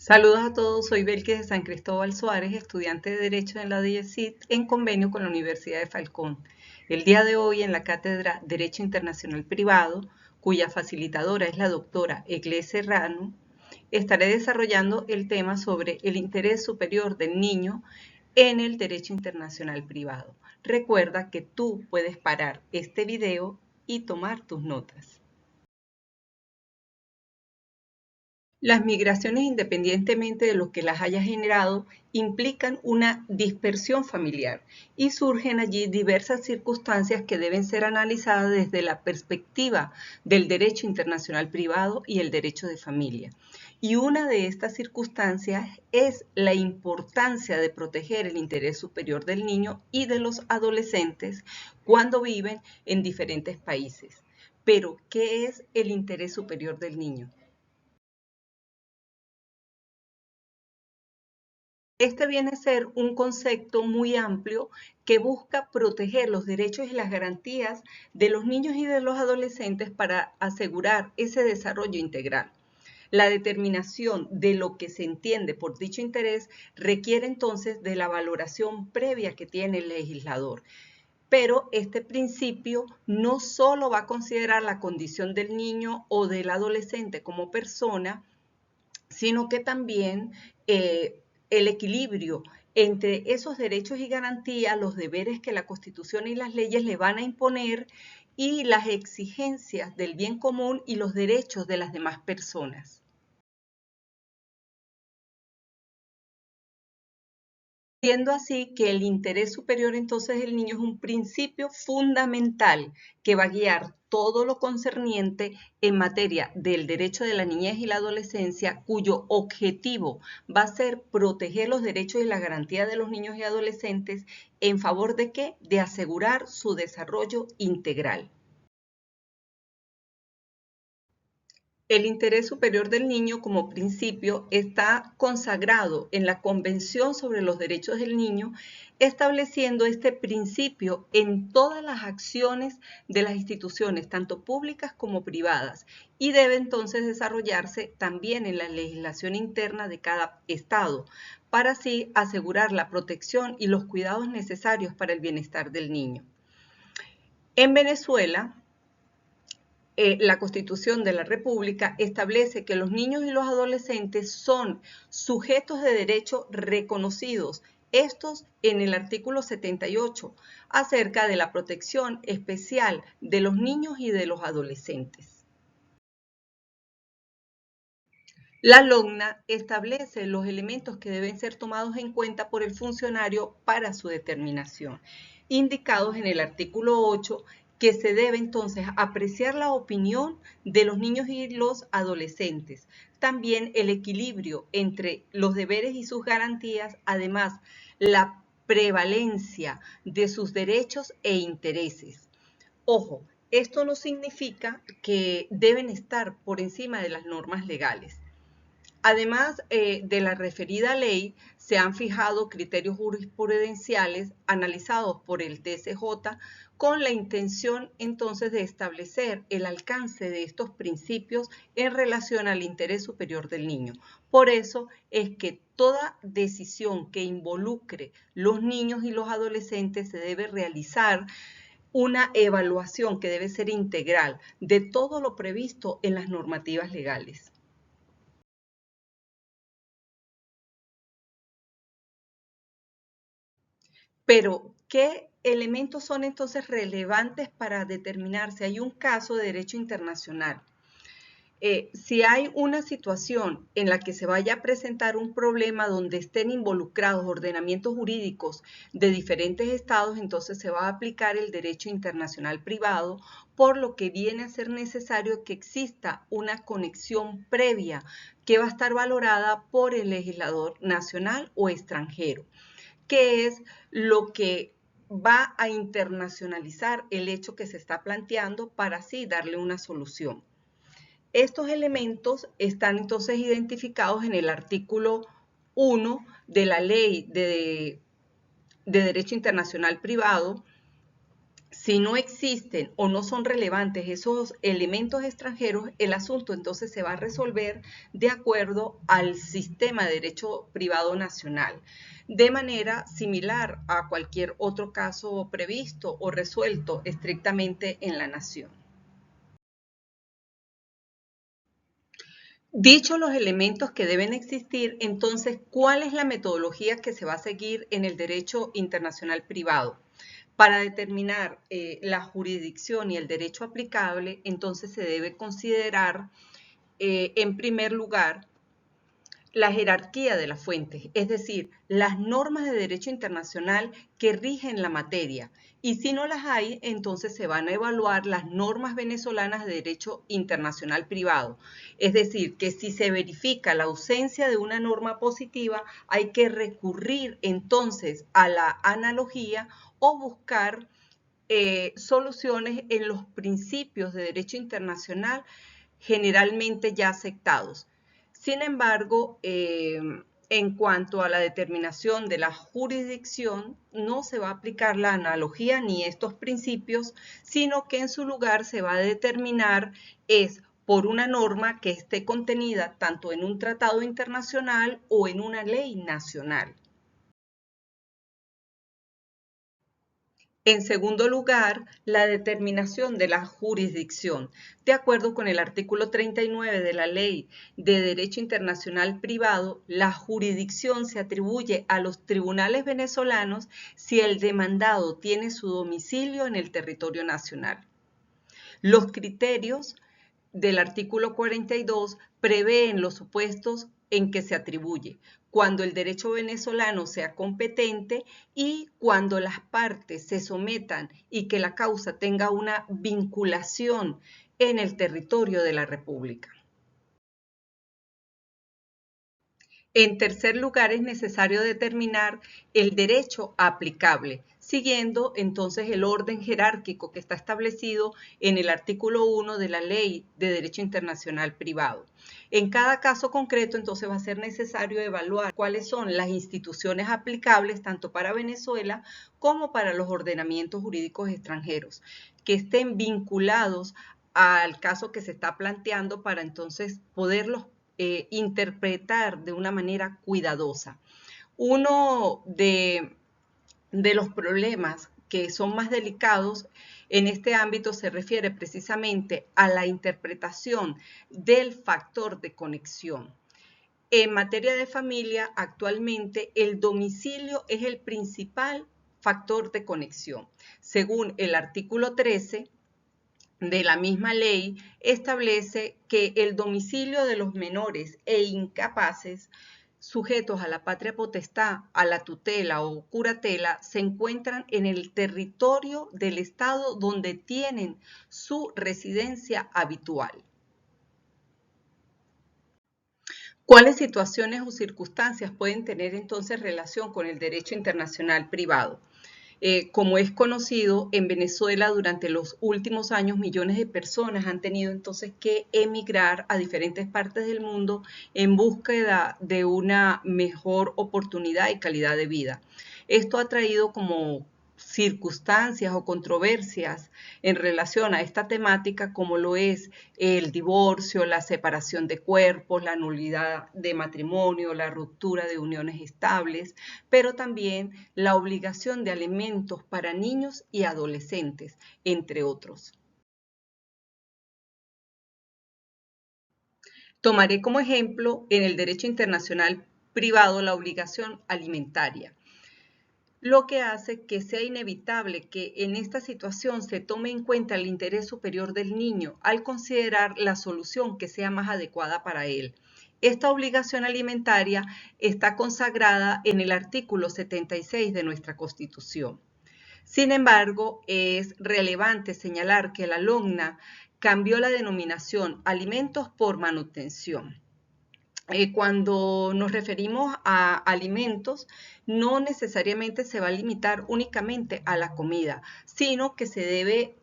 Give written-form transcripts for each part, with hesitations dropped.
Saludos a todos, soy Belkis de San Cristóbal Suárez, estudiante de Derecho en la DIESIT en convenio con la Universidad de Falcón. El día de hoy en la cátedra Derecho Internacional Privado, cuya facilitadora es la doctora Egle Serrano, estaré desarrollando el tema sobre el interés superior del niño en el derecho internacional privado. Recuerda que tú puedes parar este video y tomar tus notas. Las migraciones, independientemente de lo que las haya generado, implican una dispersión familiar y surgen allí diversas circunstancias que deben ser analizadas desde la perspectiva del derecho internacional privado y el derecho de familia. Y una de estas circunstancias es la importancia de proteger el interés superior del niño y de los adolescentes cuando viven en diferentes países. Pero, ¿qué es el interés superior del niño? Este viene a ser un concepto muy amplio que busca proteger los derechos y las garantías de los niños y de los adolescentes para asegurar ese desarrollo integral. La determinación de lo que se entiende por dicho interés requiere entonces de la valoración previa que tiene el legislador. Pero este principio no solo va a considerar la condición del niño o del adolescente como persona, sino que también el equilibrio entre esos derechos y garantías, los deberes que la Constitución y las leyes le van a imponer y las exigencias del bien común y los derechos de las demás personas. Siendo así que el interés superior entonces del niño es un principio fundamental que va a guiar todo lo concerniente en materia del derecho de la niñez y la adolescencia, cuyo objetivo va a ser proteger los derechos y la garantía de los niños y adolescentes en favor de ¿qué? De asegurar su desarrollo integral. El interés superior del niño como principio está consagrado en la Convención sobre los Derechos del Niño, estableciendo este principio en todas las acciones de las instituciones, tanto públicas como privadas, y debe entonces desarrollarse también en la legislación interna de cada estado, para así asegurar la protección y los cuidados necesarios para el bienestar del niño. En Venezuela, la Constitución de la República establece que los niños y los adolescentes son sujetos de derecho reconocidos, estos en el artículo 78, acerca de la protección especial de los niños y de los adolescentes. La LOGNA establece los elementos que deben ser tomados en cuenta por el funcionario para su determinación, indicados en el artículo 8, que se debe entonces apreciar la opinión de los niños y los adolescentes, también el equilibrio entre los deberes y sus garantías, además la prevalencia de sus derechos e intereses. Ojo, esto no significa que deben estar por encima de las normas legales. Además de la referida ley, se han fijado criterios jurisprudenciales analizados por el TSJ con la intención entonces de establecer el alcance de estos principios en relación al interés superior del niño. Por eso es que toda decisión que involucre los niños y los adolescentes se debe realizar una evaluación que debe ser integral de todo lo previsto en las normativas legales. Pero, ¿qué elementos son entonces relevantes para determinar si hay un caso de derecho internacional? Si hay una situación en la que se vaya a presentar un problema donde estén involucrados ordenamientos jurídicos de diferentes estados, entonces se va a aplicar el derecho internacional privado, por lo que viene a ser necesario que exista una conexión previa que va a estar valorada por el legislador nacional o extranjero, que es lo que va a internacionalizar el hecho que se está planteando para así darle una solución. Estos elementos están entonces identificados en el artículo 1 de la Ley de Derecho Internacional Privado, Si no existen o no son relevantes esos elementos extranjeros, el asunto entonces se va a resolver de acuerdo al sistema de derecho privado nacional, de manera similar a cualquier otro caso previsto o resuelto estrictamente en la nación. Dichos los elementos que deben existir, entonces, ¿cuál es la metodología que se va a seguir en el derecho internacional privado? Para determinar la jurisdicción y el derecho aplicable, entonces se debe considerar, en primer lugar, la jerarquía de las fuentes, es decir, las normas de derecho internacional que rigen la materia. Y si no las hay, entonces se van a evaluar las normas venezolanas de derecho internacional privado. Es decir, que si se verifica la ausencia de una norma positiva, hay que recurrir entonces a la analogía o buscar soluciones en los principios de derecho internacional generalmente ya aceptados. Sin embargo, en cuanto a la determinación de la jurisdicción, no se va a aplicar la analogía ni estos principios, sino que en su lugar se va a determinar por una norma que esté contenida tanto en un tratado internacional o en una ley nacional. En segundo lugar, la determinación de la jurisdicción. De acuerdo con el artículo 39 de la Ley de Derecho Internacional Privado, la jurisdicción se atribuye a los tribunales venezolanos si el demandado tiene su domicilio en el territorio nacional. Los criterios del artículo 42 prevén los supuestos en que se atribuye, cuando el derecho venezolano sea competente y cuando las partes se sometan y que la causa tenga una vinculación en el territorio de la República. En tercer lugar, es necesario determinar el derecho aplicable, siguiendo entonces el orden jerárquico que está establecido en el artículo 1 de la Ley de Derecho Internacional Privado. En cada caso concreto, entonces, va a ser necesario evaluar cuáles son las instituciones aplicables tanto para Venezuela como para los ordenamientos jurídicos extranjeros, que estén vinculados al caso que se está planteando para entonces poderlos interpretar de una manera cuidadosa. Uno de los problemas que son más delicados en este ámbito se refiere precisamente a la interpretación del factor de conexión. En materia de familia, actualmente el domicilio es el principal factor de conexión. Según el artículo 13 de la misma ley, establece que el domicilio de los menores e incapaces sujetos a la patria potestad, a la tutela o curatela, se encuentran en el territorio del Estado donde tienen su residencia habitual. ¿Cuáles situaciones o circunstancias pueden tener entonces relación con el derecho internacional privado? Como es conocido, en Venezuela durante los últimos años millones de personas han tenido entonces que emigrar a diferentes partes del mundo en búsqueda de una mejor oportunidad y calidad de vida. Esto ha traído como circunstancias o controversias en relación a esta temática, como lo es el divorcio, la separación de cuerpos, la nulidad de matrimonio, la ruptura de uniones estables, pero también la obligación de alimentos para niños y adolescentes, entre otros. Tomaré como ejemplo en el derecho internacional privado la obligación alimentaria, lo que hace que sea inevitable que en esta situación se tome en cuenta el interés superior del niño al considerar la solución que sea más adecuada para él. Esta obligación alimentaria está consagrada en el artículo 76 de nuestra Constitución. Sin embargo, es relevante señalar que la LOGNA cambió la denominación alimentos por manutención. Cuando nos referimos a alimentos, no necesariamente se va a limitar únicamente a la comida, sino que se debe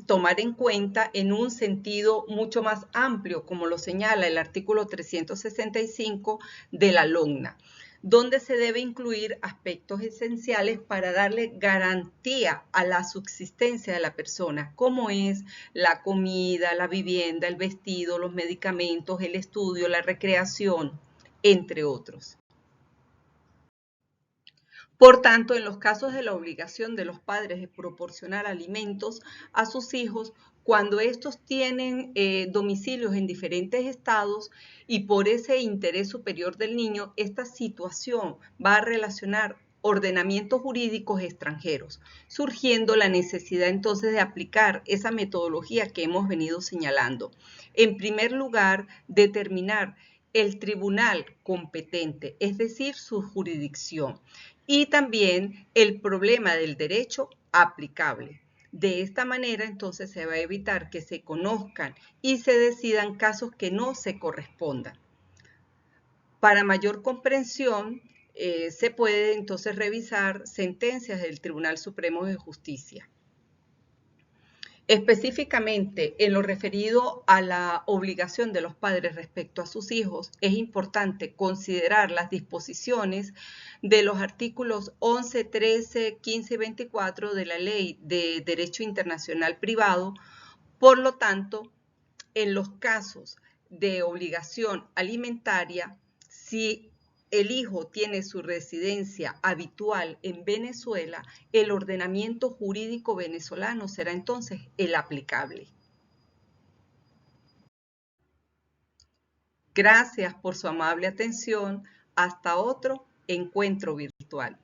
tomar en cuenta en un sentido mucho más amplio, como lo señala el artículo 365 de la LOGNA, donde se debe incluir aspectos esenciales para darle garantía a la subsistencia de la persona, como es la comida, la vivienda, el vestido, los medicamentos, el estudio, la recreación, entre otros. Por tanto, en los casos de la obligación de los padres de proporcionar alimentos a sus hijos, cuando estos tienen domicilios en diferentes estados y por ese interés superior del niño, esta situación va a relacionar ordenamientos jurídicos extranjeros, surgiendo la necesidad entonces de aplicar esa metodología que hemos venido señalando. En primer lugar, determinar el tribunal competente, es decir, su jurisdicción, y también el problema del derecho aplicable. De esta manera, entonces, se va a evitar que se conozcan y se decidan casos que no se correspondan. Para mayor comprensión, se puede entonces revisar sentencias del Tribunal Supremo de Justicia. Específicamente, en lo referido a la obligación de los padres respecto a sus hijos, es importante considerar las disposiciones de los artículos 11, 13, 15 y 24 de la Ley de Derecho Internacional Privado. Por lo tanto, en los casos de obligación alimentaria, si el hijo tiene su residencia habitual en Venezuela, el ordenamiento jurídico venezolano será entonces el aplicable. Gracias por su amable atención. Hasta otro encuentro virtual.